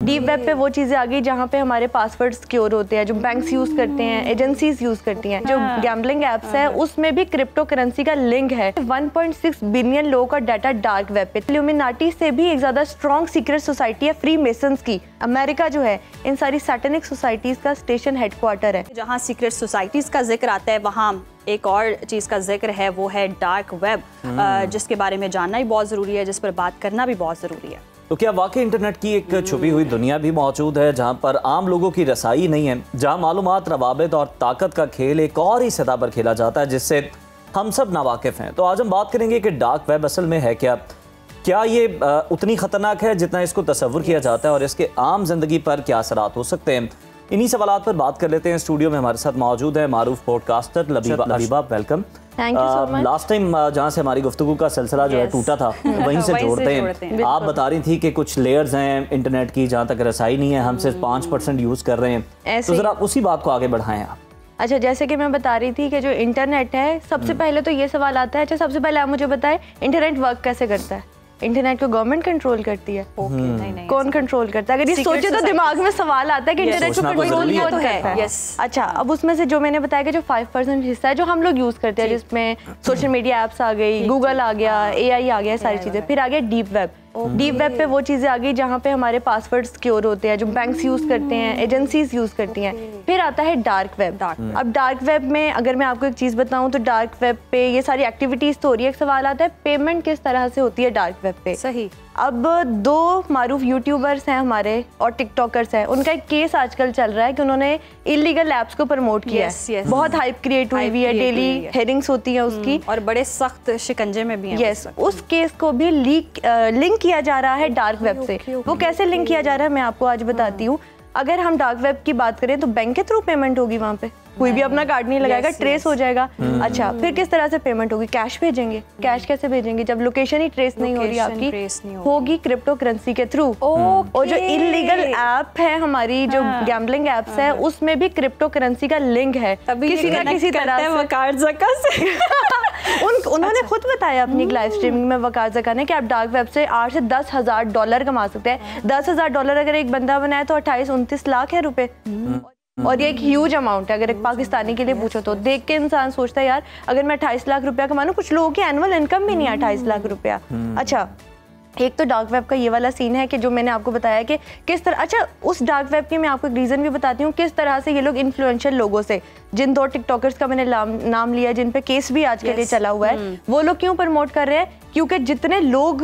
Deep web पे वो चीजें आ गई जहाँ पे हमारे पासवर्ड सिक्योर होते हैं, जो बैंक्स यूज करते हैं, एजेंसीज यूज करती हैं। जो गैम्बलिंग एप्स है उसमें भी क्रिप्टो करेंसी का लिंक है। 1.6 बिलियन लोगों का डाटा डार्क वेब पे। इल्यूमिनाटी से भी एक ज्यादा स्ट्रॉन्ग सीक्रेट सोसाइटी है फ्री मेसन्स की। अमेरिका जो है इन सारी सैटेनिक सोसाइटीज का स्टेशन हेडक्वार्टर है। जहाँ सीक्रेट सोसाइटीज का जिक्र आता है वहाँ एक और चीज़ का जिक्र है, वो है डार्क वेब, जिसके बारे में जानना ही बहुत ज़रूरी है, जिस पर बात करना भी बहुत ज़रूरी है। तो क्या वाकई इंटरनेट की एक छुपी हुई दुनिया भी मौजूद है जहां पर आम लोगों की रसाई नहीं है, जहां मालूमात, रवाबित और ताकत का खेल एक और ही सतह पर खेला जाता है जिससे हम सब नावाकिफ हैं। तो आज हम बात करेंगे कि डार्क वेब असल में है क्या ये उतनी खतरनाक है जितना इसको तस्वुर किया जाता है और इसके आम जिंदगी पर क्या असरात हो सकते हैं। इन्हीं सवालात पर बात कर लेते हैं। स्टूडियो में हमारे साथ मौजूद है मारूफ podcaster Labiba, welcome. Thank you so much. Last time जहाँ से हमारी गुफ्तगू का सिलसिला जो है टूटा था वहीं से जोड़ते हैं। आप बता रही थी कि कुछ लेयर्स हैं इंटरनेट की जहाँ तक रसाई नहीं है, हम सिर्फ 5% यूज कर रहे हैं, तो जरा उसी बात को आगे बढ़ाएं आप। अच्छा, जैसे कि मैं बता रही थी कि जो इंटरनेट है, सबसे पहले तो ये सवाल आता है, अच्छा सबसे पहले आप मुझे बताएं इंटरनेट वर्क कैसे करता है। इंटरनेट को गवर्नमेंट कंट्रोल करती है। नहीं, कौन कंट्रोल करता है? अगर ये सोचे तो दिमाग में सवाल आता है कि इंटरनेट को कंट्रोल कौन करता है। अच्छा, अब उसमें से जो मैंने बताया कि जो 5% हिस्सा है जो हम लोग यूज करते हैं, जिसमें सोशल मीडिया एप्स आ गई, गूगल आ गया, AI आ गया, सारी चीजें। फिर आ गया डीप वेब। डीप वेब पे वो चीजें आ गई जहाँ पे हमारे पासवर्ड सिक्योर होते हैं, जो बैंक्स यूज करते हैं, एजेंसीज यूज करती हैं। फिर आता है डार्क वेब। अब डार्क वेब में अगर मैं आपको एक चीज बताऊं तो डार्क वेब पे ये सारी एक्टिविटीज तो हो रही है। एक सवाल आता है पेमेंट किस तरह से होती है डार्क वेब पे। सही। अब 2 मारूफ यूट्यूबर्स हैं हमारे और टिकटॉकर्स हैं, उनका एक केस आजकल चल रहा है कि उन्होंने इलिगल एप्स को प्रमोट किया है। बहुत हाइप क्रिएट हुई है, डेली हेयरिंग्स होती है उसकी और बड़े सख्त शिकंजे में भी हैं। उस केस को भी लिंक किया जा रहा है डार्क वेब से। वो कैसे लिंक किया जा रहा है मैं आपको आज बताती हूँ। अगर हम डार्क वेब की बात करें तो बैंक के थ्रू पेमेंट होगी, वहाँ पे कोई भी अपना कार्ड नहीं लगाएगा, ट्रेस हो जाएगा। अच्छा, फिर किस तरह से पेमेंट होगी? कैश भेजेंगे। कैश कैसे भेजेंगे जब लोकेशन ही ट्रेस नहीं हो रही आपकी? होगी क्रिप्टो करेंसी के थ्रू। और जो इलीगल ऐप है हमारी, जो गैम्बलिंग एप्स है, उसमें भी क्रिप्टो करेंसी का लिंक है किसी ना किसी तरह से। उन्होंने खुद बताया अपनी लाइव स्ट्रीमिंग में, वकार ज़का ने, कि आप डार्क वेब से 8 से 10,000 डॉलर कमा सकते हैं। 10,000 डॉलर अगर एक बंदा बनाए तो 28-29 लाख है रुपए। और ये एक ह्यूज अमाउंट है। अगर एक पाकिस्तानी के लिए पूछो तो देख के इंसान सोचता है यार अगर मैं 28 लाख रुपया कमा लूं, कुछ लोगों की एनुअल इनकम भी नहीं है 28 लाख रुपया। अच्छा, एक तो डार्क वेब का ये वाला सीन है कि जो मैंने आपको बताया कि किस तरह। अच्छा, उस डार्क वेब की मैं आपको एक रीज़न भी बताती हूँ किस तरह से ये लोग इन्फ्लुएंशियल लोगों से, जिन 2 टिकटॉकर्स का मैंने नाम लिया जिन पे केस भी आज के लिए चला हुआ है, वो लोग क्यों प्रमोट कर रहे हैं? क्योंकि जितने लोग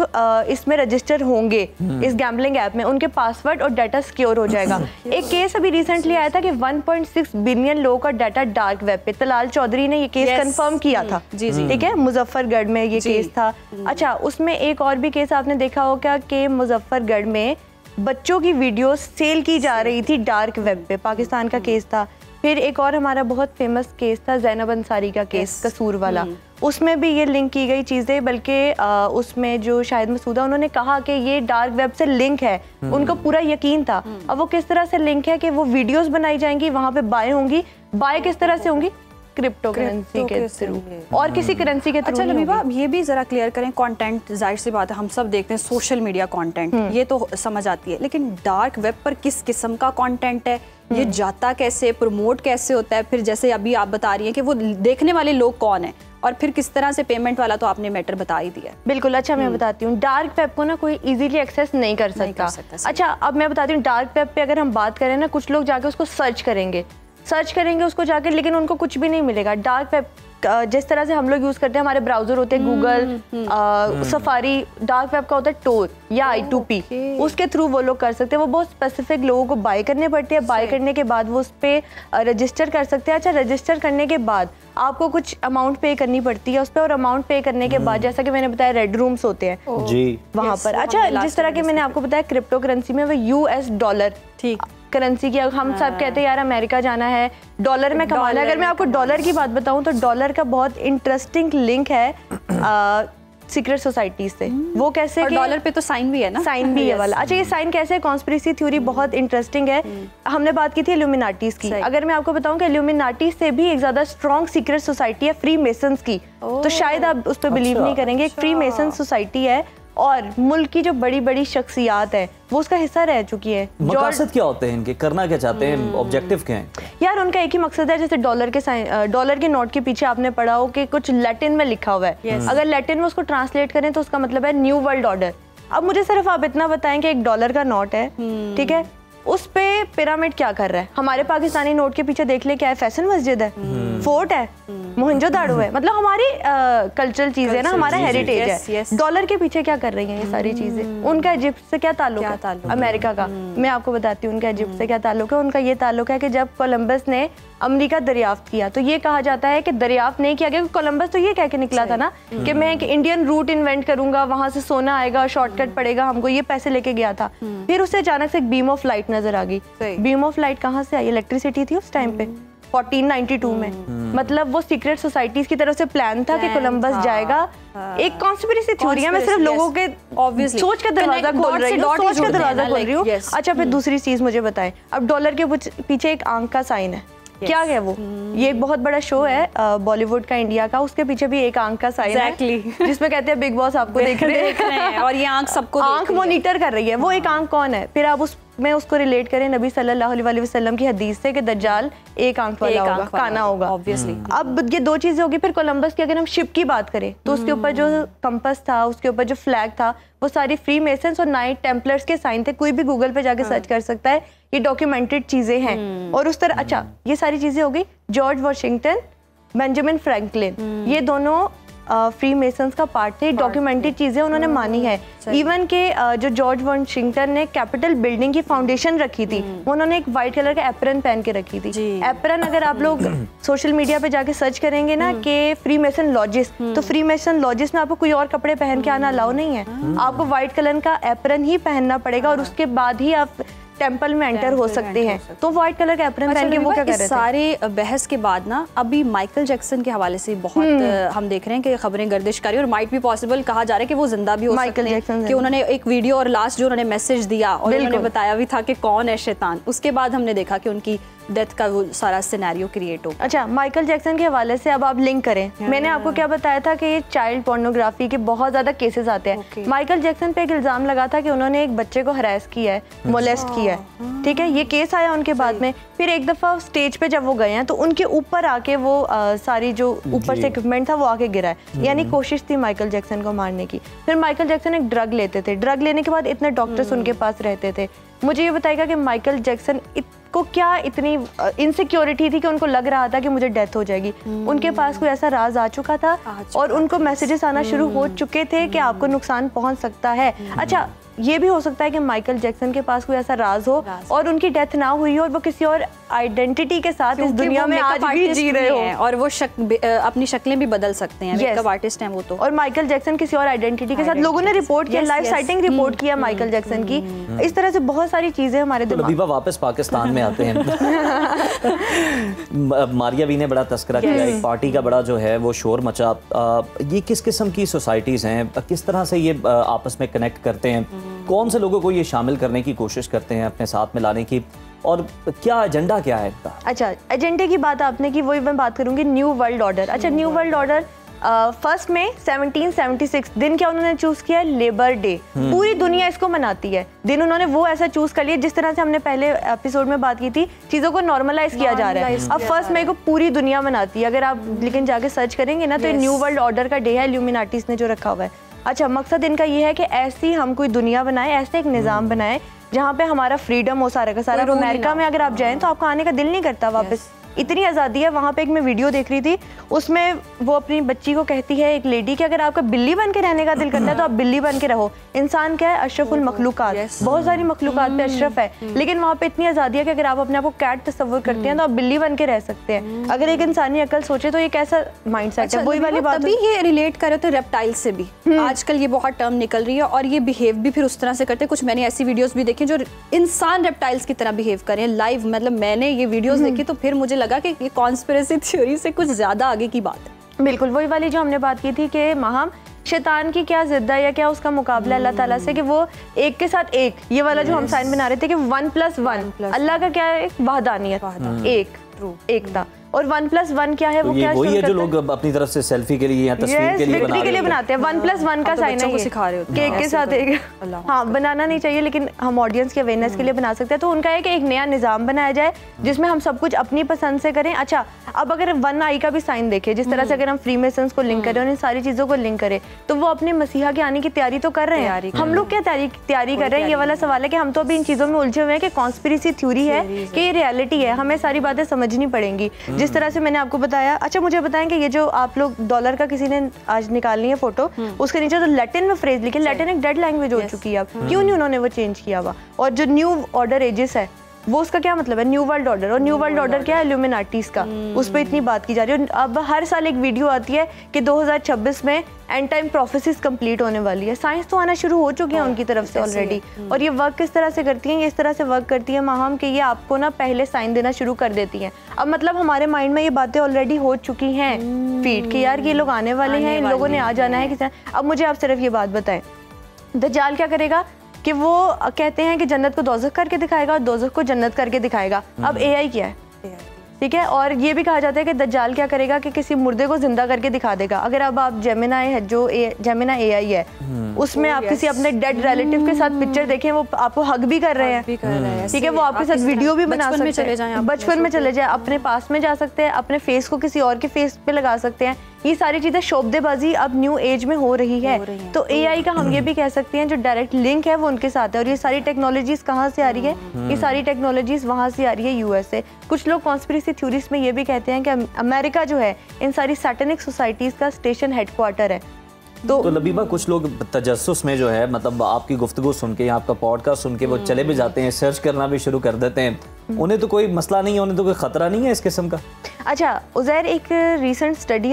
इसमें रजिस्टर होंगे इस गैम्बलिंग ऐप में, उनके पासवर्ड और डाटा सिक्योर हो जाएगा। एक केस अभी रिसेंटली आया था कि 1.6 बिलियन लोगों का डाटा डार्क वेब पे। तलाल चौधरी ने ये केस कंफर्म किया था, ठीक है, मुजफ्फरगढ़ में ये केस था। अच्छा, उसमें एक और भी केस आपने देखा होगा कि मुजफ्फरगढ़ में बच्चों की वीडियो सेल की जा रही थी डार्क वेब पे, पाकिस्तान का केस था। फिर एक और हमारा बहुत फेमस केस था ज़ैनब अंसारी का केस, कसूर वाला। उसमें भी ये लिंक की गई चीज़ें, बल्कि उसमें जो शाहिद मसूदा उन्होंने कहा कि ये डार्क वेब से लिंक है, उनको पूरा यकीन था। अब वो किस तरह से लिंक है कि वो वीडियोस बनाई जाएंगी, वहाँ पे बाय होंगी। बाय किस तरह से होंगी? क्रिप्टो करेंसी के थ्रू और किसी करेंसी के थ्रू। अच्छा लबीबा, अब ये भी जरा क्लियर करें, कंटेंट जाहिर सी बात है हम सब देखते हैं सोशल मीडिया कंटेंट, ये तो समझ आती है, लेकिन डार्क वेब पर किस किस्म का कंटेंट है, ये जाता कैसे, प्रमोट कैसे होता है? फिर जैसे अभी आप बता रही हैं कि वो देखने वाले लोग कौन है, और फिर किस तरह से पेमेंट वाला तो आपने मैटर बता ही दिया। बिल्कुल। अच्छा, मैं बताती हूँ, डार्क वेब को ना कोई इजीली एक्सेस नहीं कर सकता। अच्छा, अब मैं बताती हूँ, डार्क वेब पे अगर हम बात करें ना, कुछ लोग जाके उसको सर्च करेंगे उसको जाके, लेकिन उनको कुछ भी नहीं मिलेगा। डार्क वेब जिस तरह से हम लोग यूज करते हैं, हमारे ब्राउजर होते हैं गूगल, सफारी, डार्क वेब का होता है टोर या I2P, उसके थ्रू वो लोग कर सकते हैं। वो बहुत स्पेसिफिक लोगों को बाय करने पड़ते हैं, बाय करने के बाद वो उस पर रजिस्टर कर सकते हैं। अच्छा, रजिस्टर करने के बाद आपको कुछ अमाउंट पे करनी पड़ती है उस पर, और अमाउंट पे करने के बाद जैसा कि मैंने बताया रेड रूम्स होते हैं जी वहाँ पर। अच्छा, जिस तरह के मैंने आपको बताया क्रिप्टो करेंसी में वो US डॉलर करेंसी की, हम सब कहते हैं यार अमेरिका जाना है, डॉलर में कमाना है। अगर मैं आपको डॉलर की बात बताऊं तो डॉलर का बहुत इंटरेस्टिंग लिंक है सीक्रेट सोसाइटी से। वो कैसे? डॉलर पे तो साइन भी है ना? साइन भी है वाला। अच्छा, ये साइन कैसे है? कॉन्स्पिरेसी थ्योरी बहुत इंटरेस्टिंग है। हमने बात की थी इल्यूमिनाटीज की। अगर मैं आपको बताऊं कि इल्यूमिनाटी से भी एक ज्यादा स्ट्रॉन्ग सीक्रेट सोसाइटी है फ्री मेसन्स की, तो शायद आप उस पर बिलीव नहीं करेंगे। एक फ्री मेसन सोसाइटी है, और मुल्क की जो बड़ी बड़ी शख्सियात है वो उसका हिस्सा रह चुकी है। मकसद क्या होते हैं इनके, करना क्या चाहते हैं, ऑब्जेक्टिव क्या है? यार उनका एक ही मकसद है, जैसे डॉलर के नोट के पीछे आपने पढ़ा हो कि कुछ लैटिन में लिखा हुआ है, अगर लैटिन में उसको ट्रांसलेट करें तो उसका मतलब है न्यू वर्ल्ड ऑर्डर। अब मुझे सिर्फ आप इतना बताएं कि $1 का नोट है, ठीक है, उस पे पिरामिड क्या कर रहा है? हमारे पाकिस्तानी नोट के पीछे देख ले, क्या है? फैशन मस्जिद है, फोर्ट है, मोहनजोदाड़ो है, मतलब हमारी कल्चरल चीजें है ना, हमारा हेरिटेज है। डॉलर के पीछे क्या कर रही हैं ये सारी चीजें? उनका इजिप्ट से क्या ताल्लुक है? अमेरिका का। मैं आपको बताती हूँ उनका इजिप्ट से क्या ताल्लुक है। उनका ये ताल्लुक है कि जब कोलंबस ने अमेरिका दरियाफ्त किया तो ये कहा जाता है कि दरियाफ्त नहीं किया गया, कोलंबस तो ये कह के निकला था ना कि मैं एक इंडियन रूट इन्वेंट करूंगा, वहां से सोना आएगा, शॉर्टकट पड़ेगा हमको, ये पैसे लेके गया था। फिर उससे अचानक से एक बीम ऑफ लाइट नजर आ गई। बीम ऑफ लाइट कहाँ से आई? इलेक्ट्रिसिटी थी उस टाइम पे 1492 में। मतलब वो सीक्रेट सोसाइटीज की तरफ से प्लान था कि कोलंबस जाएगा। एक कॉन्स्पिरेसी थ्योरी है, मैं सिर्फ लोगों के सोच का दरवाजा खोल रही हूँ। अच्छा फिर दूसरी चीज मुझे बताएं, अब डॉलर के पीछे एक आंख का साइन है, क्या है वो? ये एक बहुत बड़ा शो है बॉलीवुड का, इंडिया का, उसके पीछे भी एक आंख का साइन है जिसमें कहते हैं बिग बॉस आपको देख रहे हैं और ये आंख सबको आंख मॉनिटर कर रही है। वो एक आंख कौन है? फिर आप उसको रिलेट करें नबी सल्लल्लाहु अलैहि वसल्लम की हदीस से कि दज्जाल एक आंख वाला होगा, काना होगा ऑब्वियसली। अब ये दो चीजें होगी। फिर कोलंबस की अगर हम शिप की बात करें तो उसके ऊपर जो कंपास था, उसके ऊपर जो फ्लैग था, वो सारी फ्री मेसन्स और नाइट टेम्पलर्स के साइन थे। कोई भी गूगल पे जाके सर्च कर सकता है, ये डॉक्यूमेंटेड चीजें हैं। और उस तरह अच्छा ये सारी चीजें हो गई। जॉर्ज वॉशिंगटन, बेंजामिन फ्रैंकलिन, ये दोनों फ्री मेसन्स का पार्ट थे, डॉक्यूमेंटेड चीजें उन्होंने मानी है। इवन के जो जॉर्ज वॉशिंगटन ने कैपिटल बिल्डिंग की फाउंडेशन रखी थी, उन्होंने एक व्हाइट कलर का एप्रन पहन के रखी थी। एप्रन अगर आप लोग सोशल मीडिया पे जाके सर्च करेंगे ना कि फ्री मेसन लॉजिस, तो फ्री मेसन लॉजिस में आपको कोई और कपड़े पहन के आना अलाउ नहीं है, आपको व्हाइट कलर का एप्रन ही पहनना पड़ेगा और उसके बाद ही आप टेंपल में एंटर हो सकते हैं। तो व्हाइट कलर का एप्रन पहन के वो क्या कर रहे थे? सारे बहस के बाद ना अभी माइकल जैक्सन के हवाले से बहुत हम देख रहे हैं कि खबरें गर्दिश कर रही है और माइट भी पॉसिबल कहा जा रहा है कि वो जिंदा भी हो सकते हैं, कि उन्होंने एक वीडियो और लास्ट जो उन्होंने मैसेज दिया और उन्होंने बताया भी था कि कौन है शैतान, उसके बाद हमने देखा कि उनकी डेथ का वो सारा सिनेरियो क्रिएट हो। अच्छा माइकल जैक्सन के हवाले से अब आप लिंक करें, मैंने आपको क्या बताया था कि ये चाइल्ड पोर्नोग्राफी के बहुत ज्यादा केसेस आते हैं। माइकल जैक्सन पे एक इल्जाम लगा था कि उन्होंने एक बच्चे को हरास किया है, मोलेस्ट किया है, ठीक है, ये केस आया उनके बाद में। फिर एक दफा स्टेज पे जब वो गए हैं तो उनके ऊपर आके वो सारी जो ऊपर से इक्विपमेंट था वो आके गिरा है, यानी कोशिश थी माइकल जैक्सन को मारने की। फिर माइकल जैक्सन एक ड्रग लेते थे, ड्रग लेने के बाद इतने डॉक्टर्स उनके पास रहते थे। मुझे ये बताएगा कि माइकल जैक्सन को क्या इतनी इनसिक्योरिटी थी कि उनको लग रहा था कि मुझे डेथ हो जाएगी। उनके पास कोई ऐसा राज आ चुका था और उनको मैसेजेस आना शुरू हो चुके थे कि आपको नुकसान पहुंच सकता है। अच्छा ये भी हो सकता है कि माइकल जैक्सन के पास कोई ऐसा राज हो और उनकी डेथ ना हुई हो और वो किसी और आइडेंटिटी के साथ इस दुनिया में आज भी जी रहे हो और वो अपनी शक्लें भी बदल सकते हैं, मेकअप आर्टिस्ट हैं वो तो। और माइकल जैक्सन किसी और आइडेंटिटी के साथ, लोगों ने रिपोर्ट किया, लाइव साइटिंग रिपोर्ट किया माइकल जैक्सन की। इस तरह से बहुत सारी चीजें हमारे दिमाग में। वापस पाकिस्तान में आते हैं मारिया भी ने बड़ा तस्करा किया, एक पार्टी का बड़ा जो है वो शोर मचा। ये किस किस्म की सोसाइटीज हैं, किस तरह से ये आपस में कनेक्ट करते हैं, कौन से लोगों को ये शामिल करने की कोशिश करते हैं अपने साथ में लाने की, और क्या एजेंडा क्या है इनका? अच्छा एजेंडे की बात आपने की, वही मैं बात करूंगी न्यू वर्ल्ड ऑर्डर। अच्छा न्यू वर्ल्ड ऑर्डर 1 मई 1776 दिन क्या उन्होंने चूज किया है? Labour day. पूरी दुनिया इसको मनाती है दिन, उन्होंने वो ऐसा चूज कर लिया जिस तरह से हमने पहले एपिसोड में बात की थी, चीजों को नॉर्मलाइज किया जा रहा है। अब 1 मई को पूरी दुनिया मनाती है। अगर आप लेकिन जाके सर्च करेंगे ना तो ये न्यू वर्ल्ड ऑर्डर का डे है, इल्यूमिनाटीज ने जो रखा हुआ है। अच्छा मकसद इनका ये है कि ऐसी हम कोई दुनिया बनाए, ऐसे एक निज़ाम बनाए जहाँ पे हमारा फ्रीडम हो सारा का सारा। अमेरिका में अगर आप जाएं तो आपका आने का दिल नहीं करता वापस, इतनी आज़ादी है वहाँ पे। एक मैं वीडियो देख रही थी, उसमें वो अपनी बच्ची को कहती है एक लेडी कि अगर आपका बिल्ली बन के रहने का दिल करता है तो आप बिल्ली बन के रहो। इंसान क्या है? अशरफुल मखलूकात, बहुत सारी मखलूकात पे अशरफ है, लेकिन वहाँ पे इतनी आज़ादी है कि अगर आप अपने आप को कैट तस्वुर करते हैं तो आप बिल्ली बन के रह सकते हैं। अगर एक इंसानी अकल सोचे तो ये कैसा माइंड सेट है। वही वाली बात तभी ये रिलेट करे तो रेप्टाइल से भी आजकल ये बहुत टर्म निकल रही है और ये बिहेव भी फिर उस तरह से करते हैं। कुछ मैंने ऐसी वीडियोस भी देखी जो इंसान रेप्टाइल्स की तरह बिहेव करें लाइव, मतलब मैंने ये वीडियोस देखी तो फिर मुझे लगा कि ये कॉन्स्पिरेसी थ्योरी से कुछ ज्यादा आगे की बात है। बिल्कुल वही वाली जो हमने बात की थी कि महाम शैतान की क्या जिद्द है या क्या उसका मुकाबला अल्लाह ताला से, कि वो एक के साथ एक, ये वाला जो हम साइन बना रहे थे कि 1+1 अल्लाह का क्या है? एक वहदानियत, एक एकता। और 1+1 क्या है, तो वो क्या वही है जो लोग अपनी तरफ से सेल्फी के लिए या तस्वीर के लिए बनाते हैं। 1+1 का साइन है, सिखा रहे होते हैं केक के साथ एक, हाँ बनाना नहीं चाहिए लेकिन हम ऑडियंस के अवेयरनेस के लिए बना सकते हैं। तो उनका है कि एक नया निज़ाम बनाया जाए जिसमें हम सब कुछ अपनी पसंद से करें। अच्छा, अब अगर 1 आई का भी साइन देखें, जिस तरह से अगर हम फ्रीमेसन्स को लिंक करें और इन सारी चीज़ों को लिंक करें, तो वो अपने मसीहा के आने की तैयारी तो कर रहे हैं। हम लोग क्या तैयारी कर रहे हैं, ये वाला सवाल है कि हम तो अभी इन चीज़ों में उलझे हुए हैं कि कॉन्स्पिरेसी थ्योरी है कि ये रियलिटी है। हमें सारी बातें समझनी पड़ेंगी जिस तरह से मैंने आपको बताया। अच्छा, मुझे बताएं कि ये जो आप लोग डॉलर का किसी ने आज निकालनी है फोटो, उसके नीचे तो लैटिन में फ्रेज लिखे, लैटिन एक डेड लैंग्वेज हो चुकी है अब, क्यों नहीं उन्होंने वो चेंज किया हुआ? और जो न्यू ऑर्डर एजेस है वो उसका क्या मतलब है? New world order. और न्यू वर्ल्ड ऑर्डर क्या है? इल्यूमिनाटीज का। उस पर इतनी बात की जा रही है। अब हर साल एक वीडियो आती है कि 2026 में एंड टाइम प्रोफेसीज कंप्लीट होने वाली है। साइंस तो आना शुरू हो चुकी है उनकी तरफ से ऑलरेडी। और ये वर्क किस तरह से करती हैं? ये इस तरह से वर्क करती है माहम कि ये आपको ना पहले साइन देना शुरू कर देती हैं। अब मतलब हमारे माइंड में ये बातें ऑलरेडी हो चुकी हैं फीड कि यार ये लोग आने वाले हैं, इन लोगों ने आ जाना है किसी। अब मुझे आप सिर्फ ये बात बताएं, दज्जाल क्या करेगा कि वो कहते हैं कि जन्नत को दोज़ख करके दिखाएगा और दोज़ख को जन्नत करके दिखाएगा। अब एआई क्या है? ठीक है। और ये भी कहा जाता है कि दज्जाल क्या करेगा कि किसी मुर्दे को जिंदा करके दिखा देगा। अगर अब आप जेमिनाई है, जो जेमिना एआई है, उसमें आप किसी अपने डेड रिलेटिव के साथ पिक्चर देखें, वो आपको हग भी कर रहे हैं, ठीक है, वो आपके साथ वीडियो भी बना सकते हैं, बचपन में चले जाए, अपने पास में जा सकते हैं, अपने फेस को किसी और के फेस पे लगा सकते हैं। ये सारी चीजें शोबदेबाजी अब न्यू एज में हो रही है। तो एआई का हम ये भी कह सकते हैं जो डायरेक्ट लिंक है वो उनके साथ है। और ये सारी टेक्नोलॉजीज कहाँ से आ रही है? ये सारी टेक्नोलॉजीज वहाँ से आ रही है, यूएस से। कुछ लोग कॉन्स्पिरेसी थ्योरीज में ये भी कहते हैं कि अमेरिका जो है इन सारी सैटेनिक सोसाइटीज का स्टेशन हेडक्वार्टर है। तो लबीबा, कुछ लोग तजस्सुस में जो है, मतलब आपकी गुफ्तगू सुन के या आपका पॉडकास्ट सुन के वो चले भी जाते हैं, सर्च करना भी शुरू कर देते हैं। उन्हें तो कोई मसला नहीं है, उन्हें तो कोई खतरा नहीं है इस किस्म का? अच्छा उज़ैर, एक रीसेंट स्टडी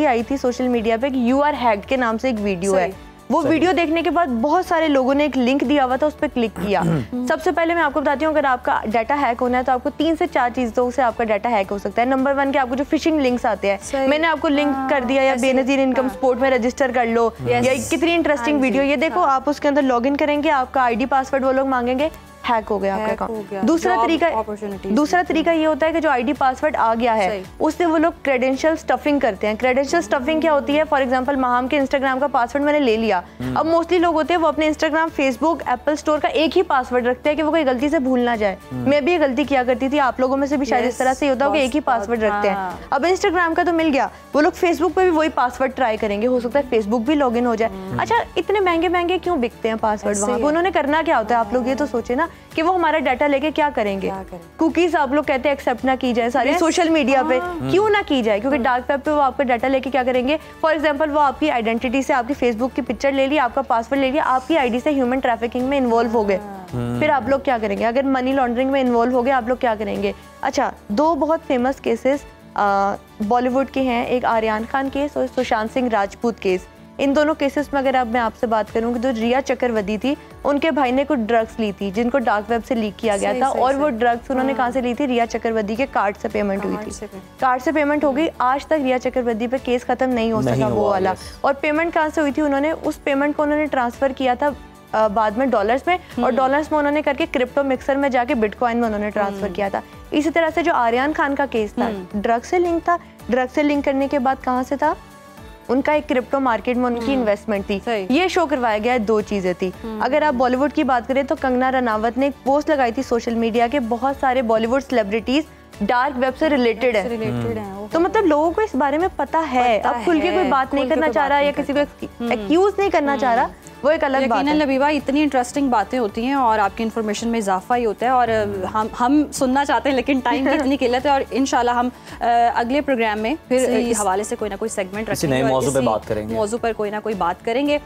आई थी सोशल मीडिया पे कि यू आर हैक्ड के नाम से एक वीडियो है। वो वीडियो देखने के बाद बहुत सारे लोगों ने एक लिंक दिया हुआ था, उस पर क्लिक किया। सबसे पहले मैं आपको बताती हूँ, अगर आपका डाटा हैक होना है तो आपको 3 से 4 चीज़ों से आपका डाटा हैक हो सकता है। नंबर 1 कि आपको जो फिशिंग लिंक्स आते हैं, मैंने आपको लिंक कर दिया, या बेनज़ीर इनकम सपोर्ट में रजिस्टर कर लो, या कितनी इंटरेस्टिंग वीडियो, ये देखो, आप उसके अंदर लॉग इन करेंगे, आपका आईडी पासवर्ड वो लोग मांगेंगे, हैक हो गया आपका अकाउंट। दूसरा तरीका ये होता है कि जो आईडी पासवर्ड आ गया है उससे वो लोग क्रेडेंशियल स्टफिंग करते हैं। क्रेडेंशियल स्टफिंग क्या होती है? फॉर एग्जांपल माहम के इंस्टाग्राम का पासवर्ड मैंने ले लिया। अब मोस्टली लोग होते हैं वो अपने इंस्टाग्राम, फेसबुक, एप्पल स्टोर का एक ही पासवर्ड रखते हैं कि वो कोई गलती से भूल ना जाए। मैं भी ये गलती किया करती थी, आप लोगों में से भी शायद इस तरह से होता हो कि एक ही पासवर्ड रखते हैं। अब इंस्टाग्राम का तो मिल गया, वो लोग फेसबुक पे भी वही पासवर्ड ट्राई करेंगे, हो सकता है फेसबुक भी लॉग इन हो जाए। अच्छा, इतने महंगे महंगे क्यों बिकते हैं पासवर्ड वहाँ पे? उन्होंने करना क्या होता है? आप लोग ये तो सोचे ना कि वो हमारा डाटा लेके क्या करेंगे? कुकीज आप लोग कहते हैं एक्सेप्ट ना की जाए सारी सोशल मीडिया पे, क्यों ना की जाए? क्योंकि डार्क वेब पे वो आपका डाटा लेके क्या करेंगे? फॉर एग्जांपल वो आपकी आइडेंटिटी से आपकी फेसबुक की पिक्चर ले ली, आपका पासवर्ड ले लिया, आपकी आईडी से ह्यूमन ट्रैफिकिंग में इन्वॉल्व हो गए। फिर आप लोग क्या करेंगे? अगर मनी लॉन्ड्रिंग में इन्वॉल्व हो गए, आप लोग क्या करेंगे? अच्छा, 2 बहुत फेमस केसेस बॉलीवुड के हैं, एक आर्यन खान केस और सुशांत सिंह राजपूत केस। इन दोनों केसेस में अगर अब मैं आपसे बात करूं कि जो रिया चक्रवर्ती थी, उनके भाई ने कुछ ड्रग्स ली थी जिनको डार्क वेब से लीक किया गया था। और वो ड्रग्स उन्होंने कहाँ से ली थी? रिया चक्रवर्ती के कार्ड से पेमेंट हुई थी। कार्ड से पेमेंट हो गई। आज तक रिया चक्रवर्ती पे केस खत्म नहीं हो सका वो वाला। और पेमेंट कहाँ से हुई थी? उन्होंने उस पेमेंट को उन्होंने ट्रांसफर किया था बाद में डॉलर्स में, और डॉलर्स में उन्होंने करके क्रिप्टो मिक्सर में जाके बिटकॉइन में उन्होंने ट्रांसफर किया था। इसी तरह से जो आर्यन खान का केस था, ड्रग से लिंक था। ड्रग से लिंक करने के बाद कहाँ से था? उनका एक क्रिप्टो मार्केट में उनकी इन्वेस्टमेंट थी। ये शो करवाया गया है। 2 चीजें थी। अगर आप बॉलीवुड की बात करें तो कंगना रनावत ने एक पोस्ट लगाई थी सोशल मीडिया के, बहुत सारे बॉलीवुड सेलिब्रिटीज डार्क वेब से रिलेटेड है। तो मतलब लोगों को इस बारे में पता है। अब खुल के कोई बात नहीं करना चाह रहा या किसी को एक्यूज नहीं करना चाह रहा, वो एक अलग बात है। लबीबा, इतनी इंटरेस्टिंग बातें होती हैं और आपकी इन्फॉर्मेशन में इजाफा ही होता है, और हम सुनना चाहते हैं लेकिन टाइम की इतनी किल्लत है। और इंशाल्लाह हम अगले प्रोग्राम में फिर इस हवाले से कोई ना कोई सेगमेंट रखेंगे, नए मौजू पे बात करेंगे, मौजू पर कोई ना कोई बात करेंगे।